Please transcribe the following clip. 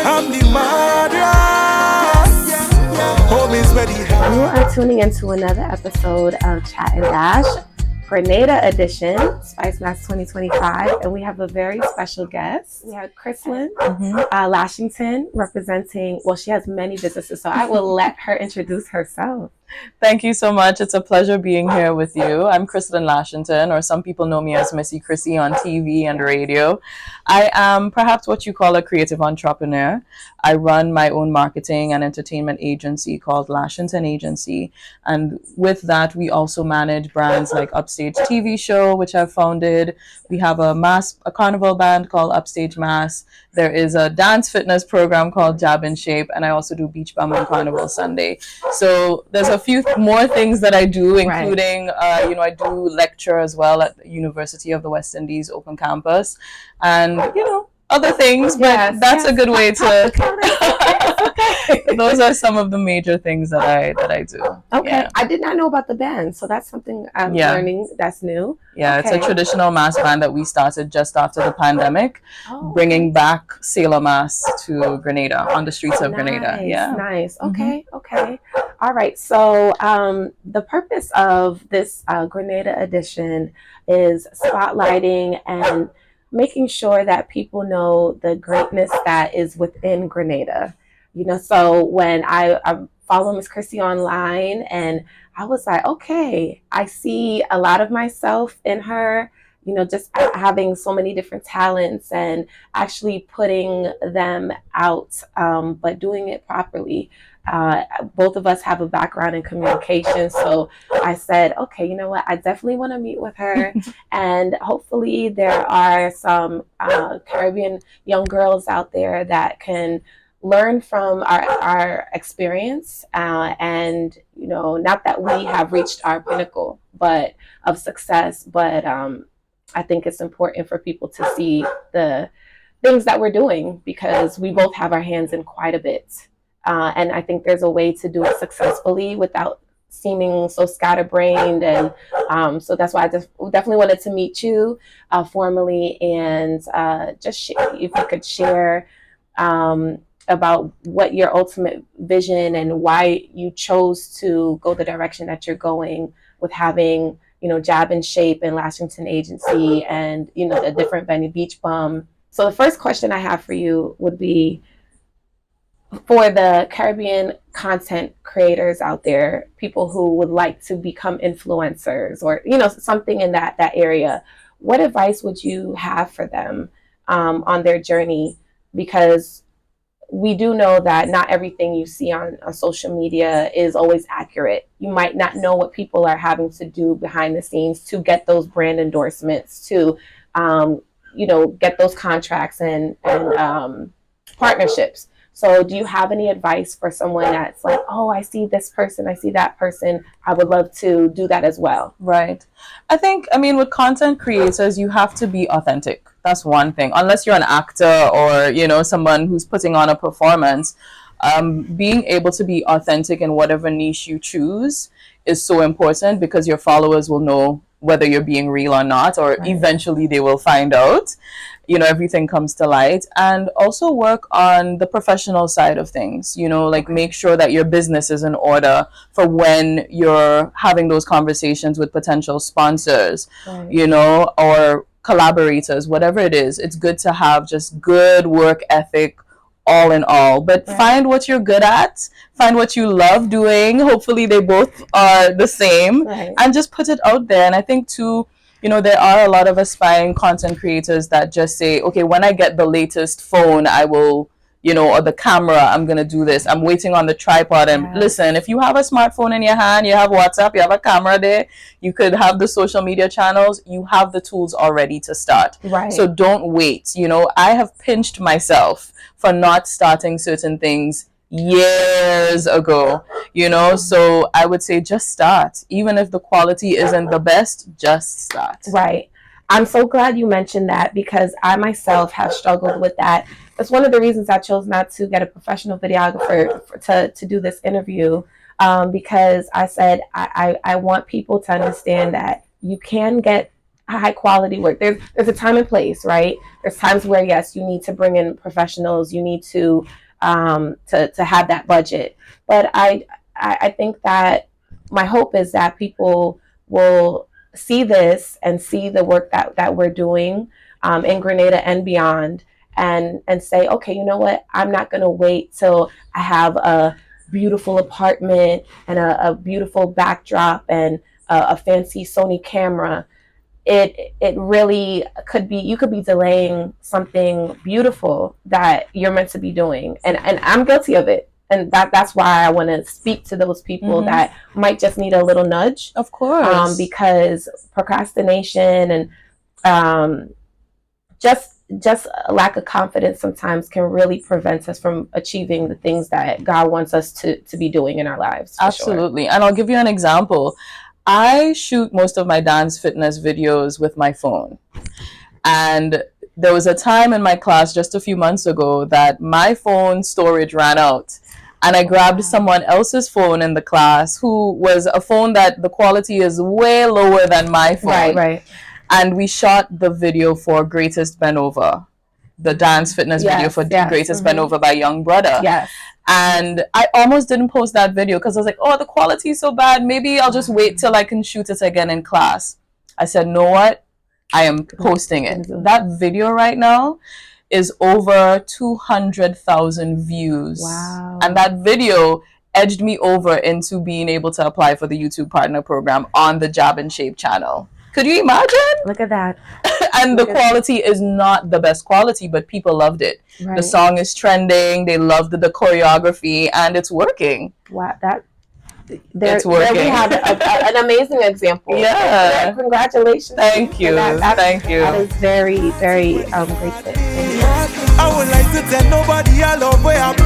I'm the murderer. Home is where the You are tuning into another episode of Chat and Dash, Grenada edition, Spicemas 2025, and we have a very special guest. We have Chrislyn Lashington representing, well, she has many businesses, so I will let her introduce herself. Thank you so much. It's a pleasure being here with you. I'm Chrislyn Lashington, or some people know me as Missy Chrissy on TV and radio. I am perhaps what you call a creative entrepreneur. I run my own marketing and entertainment agency called Lashington Agency. And with that, we also manage brands like Upstage TV Show, which I've founded. We have a carnival band called Upstage Mass. There is a dance fitness program called Jab in Shape, and I also do Beach Bum and Carnival Sunday. So there's a few more things that I do, including, I do lecture as well at the University of the West Indies Open Campus, and, other things, but that's a good way to, those are some of the major things that I do. Okay. Yeah. I did not know about the band, so that's something I'm learning that's new. Yeah, It's a traditional mass band that we started just after the pandemic, bringing back Sailor Mass to Grenada, on the streets of Grenada. Yeah. Nice. Okay. Okay. All right. So the purpose of this Grenada edition is spotlighting and making sure that people know the greatness that is within Grenada. So when I follow Miss Chrissy online, and I was like, okay, I see a lot of myself in her, just having so many different talents and actually putting them out, but doing it properly. Both of us have a background in communication, so I said, okay, you know what, I definitely want to meet with her, and hopefully there are some Caribbean young girls out there that can learn from our experience, and not that we have reached our pinnacle of success, but I think it's important for people to see the things that we're doing, because we both have our hands in quite a bit. And I think there's a way to do it successfully without seeming so scatterbrained. And so that's why I definitely wanted to meet you formally, and just if you could share about what your ultimate vision and why you chose to go the direction that you're going with having, Jab in Shape and Lashington Agency and, the different venue, Beach Bum. So the first question I have for you would be, for the Caribbean content creators out there, people who would like to become influencers or, something in that area, what advice would you have for them on their journey? Because we do know that not everything you see on social media is always accurate. You might not know what people are having to do behind the scenes to get those brand endorsements, to, get those contracts and partnerships. So do you have any advice for someone that's like, oh, I see this person, I see that person, I would love to do that as well? Right. I think, with content creators, you have to be authentic. That's one thing. Unless you're an actor or, someone who's putting on a performance, being able to be authentic in whatever niche you choose is so important, because your followers will know whether you're being real or not, or eventually they will find out. Everything comes to light. And also work on the professional side of things, make sure that your business is in order for when you're having those conversations with potential sponsors, or collaborators, whatever it is. It's good to have just good work ethic all in all, but find what you're good at, find what you love doing. Hopefully they both are the same, and just put it out there. And I think too, there are a lot of aspiring content creators that just say, okay, when I get the latest phone, I will, or the camera, I'm going to do this. I'm waiting on the tripod. And listen, if you have a smartphone in your hand, you have WhatsApp, you have a camera there, you could have the social media channels, you have the tools already to start. So don't wait. I have pinched myself for not starting certain things years ago, so I would say just start. Even if the quality isn't the best, just start. I'm so glad you mentioned that, because I myself have struggled with that. That's one of the reasons I chose not to get a professional videographer to do this interview, because I said I want people to understand that you can get high quality work. There's a time and place, right? There's times where yes, you need to bring in professionals, you need to have that budget. But I think that my hope is that people will see this and see the work that we're doing in Grenada and beyond, and say, okay, you know what? I'm not going to wait till I have a beautiful apartment and a beautiful backdrop and a fancy Sony camera. It really could be, you could be delaying something beautiful that you're meant to be doing, and I'm guilty of it. And that's why I want to speak to those people that might just need a little nudge. Of course. Because procrastination and just a lack of confidence sometimes can really prevent us from achieving the things that God wants us to be doing in our lives. Absolutely. Sure. And I'll give you an example. I shoot most of my dance fitness videos with my phone. And there was a time in my class just a few months ago that my phone storage ran out. And I grabbed someone else's phone in the class who was a phone that the quality is way lower than my phone. Right. And we shot the video for Greatest Bend Over, the dance fitness video for Greatest Bend Over by Young Brother. Yes. And I almost didn't post that video because I was like, oh, the quality is so bad. Maybe I'll just wait till I can shoot it again in class. I said, know what? I am posting it. That video right now is over 200,000 views. Wow. And that video edged me over into being able to apply for the YouTube Partner Program on the Jab and Shape channel. Could you imagine? Look at that. And the quality is not the best quality, but people loved it. Right. The song is trending. They loved the choreography, and it's working. Wow, it's working. There we have an amazing example. Yeah. Congratulations. Thank you. Thank you. That is very, very great. I would like to tell nobody I love where I'm